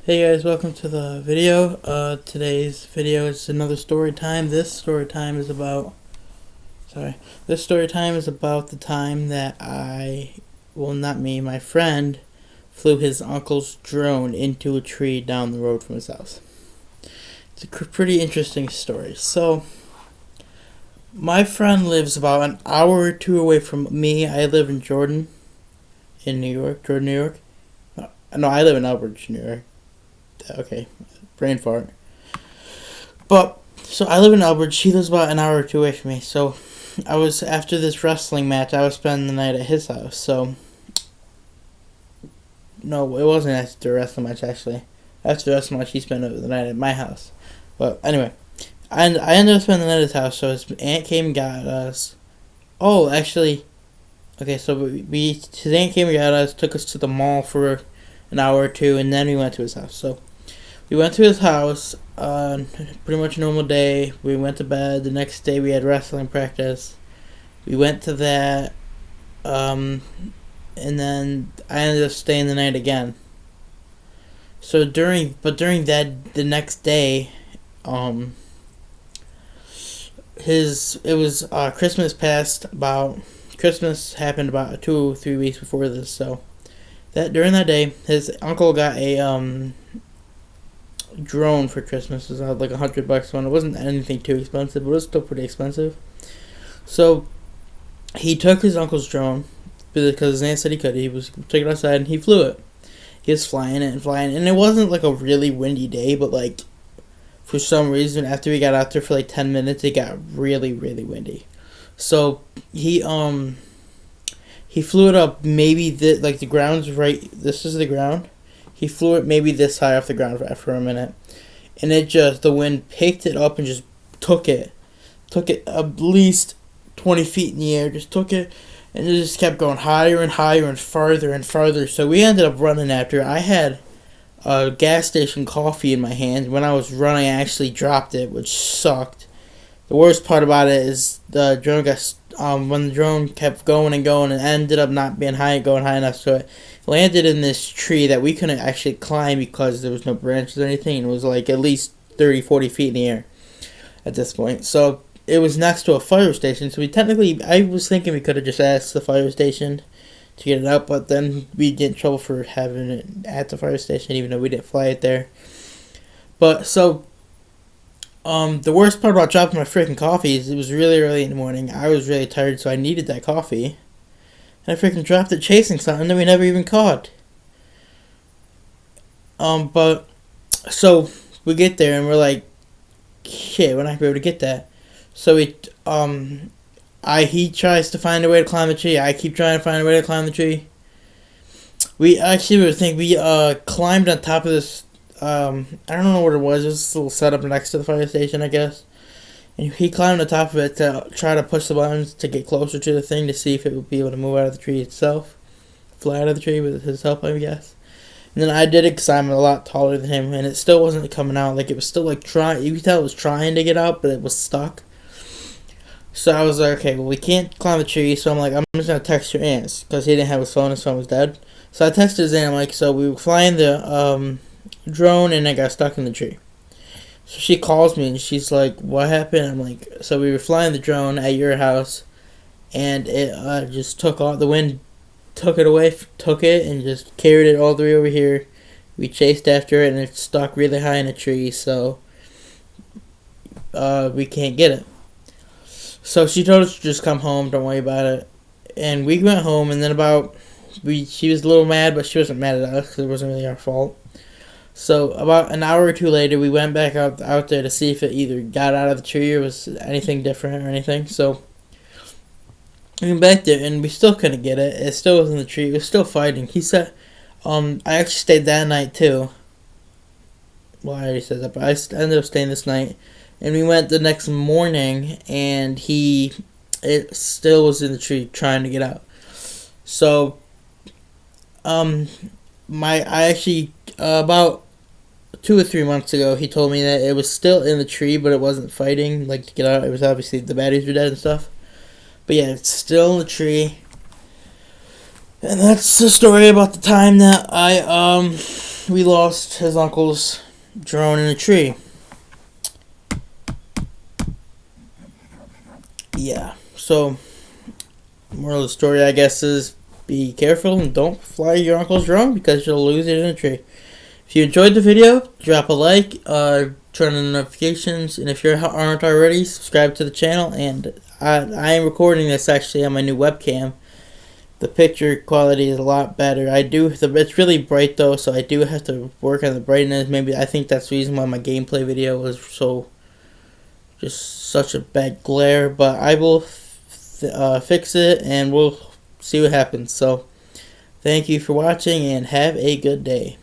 Hey guys, welcome to the video. Today's video is another story time. This story time is about the time that not me, my friend flew his uncle's drone into a tree down the road from his house. It's a pretty interesting story. So, my friend lives about an hour or two away from me. I live in Jordan, New York. No, I live in Elbridge, New York. Okay, brain fart. So I live in Elbridge. He lives about an hour or two away from me. So after this wrestling match, I was spending the night at his house. So, no, it wasn't after the wrestling match, actually. After the wrestling match, he spent the night at my house. But anyway, I ended up spending the night at his house. So his aunt came and got us. Oh, actually, okay, so his aunt came and got us, took us to the mall for an hour or two, and then we went to his house. So we went to his house, pretty much a normal day. We went to bed. The next day we had wrestling practice. We went to that, and then I ended up staying the night again. So during that, the next day, Christmas happened about 2 or 3 weeks before this, so during that day, his uncle got a drone for Christmas. It was like $100 one. It wasn't anything too expensive, but it was still pretty expensive. So he took his uncle's drone because his aunt said he could. Took it outside and he flew it. He was flying it, and it wasn't like a really windy day, but like for some reason after we got out there for like 10 minutes, it got really really windy. So he flew it up maybe the ground's right. This is the ground. He flew it maybe this high off the ground for a minute, and the wind picked it up and just took it at least 20 feet in the air. Just took it, and it just kept going higher and higher and farther and farther. So we ended up running after it. I had a gas station coffee in my hand. When I was running, I actually dropped it, which sucked. The worst part about it is the drone when the drone kept going and going and ended up not being going high enough, so it landed in this tree that we couldn't actually climb because there was no branches or anything, and it was like at least 30-40 feet in the air at this point. So it was next to a fire station, so I was thinking we could have just asked the fire station to get it out, but then we'd get in trouble for having it at the fire station even though we didn't fly it there. But so the worst part about dropping my freaking coffee is it was really early in the morning. I was really tired, so I needed that coffee. And I freaking dropped it chasing something that we never even caught. But so we get there and we're like, shit, we're not gonna be able to get that. So he tries to find a way to climb the tree. I keep trying to find a way to climb the tree. We climbed on top of this. I don't know what it was. It was this little setup next to the fire station, I guess. And he climbed on top of it to try to push the buttons to get closer to the thing to see if it would be able to move out of the tree itself. Fly out of the tree with his help, I guess. And then I did it because I'm a lot taller than him, and it still wasn't coming out. Like, it was still, like, trying. You could tell it was trying to get out, but it was stuck. So I was like, okay, well, we can't climb the tree, so I'm like, I'm just going to text your aunt, because he didn't have his phone was dead. So I texted his aunt, I'm like, so we were flying the drone, and I got stuck in the tree. So she calls me, and she's like, what happened? I'm like, so we were flying the drone at your house, and it just took off. The wind took it, and just carried it all the way over here. We chased after it, and it stuck really high in a tree, so we can't get it. So she told us to just come home, don't worry about it. And we went home, and then she was a little mad, but she wasn't mad at us, because it wasn't really our fault. So about an hour or two later, we went back out there to see if it either got out of the tree or was anything different or anything. So we went back there, and we still couldn't get it. It still was in the tree. It was still fighting. He said, I actually stayed that night too. Well, I already said that, but I ended up staying this night. And we went the next morning, and it still was in the tree trying to get out. So, about 2 or 3 months ago, he told me that it was still in the tree, but it wasn't fighting, like, to get out. It was obviously the batteries were dead and stuff. But yeah, it's still in the tree. And that's the story about the time that we lost his uncle's drone in a tree. Yeah, so moral of the story, I guess, is be careful and don't fly your uncle's drone because you'll lose it in a tree. If you enjoyed the video, drop a like, turn on notifications, and if you aren't already, subscribe to the channel. And I am recording this actually on my new webcam. The picture quality is a lot better. It's really bright though, so I do have to work on the brightness. Maybe I think that's the reason why my gameplay video was just such a bad glare. But I will fix it, and we'll see what happens. So, thank you for watching, and have a good day.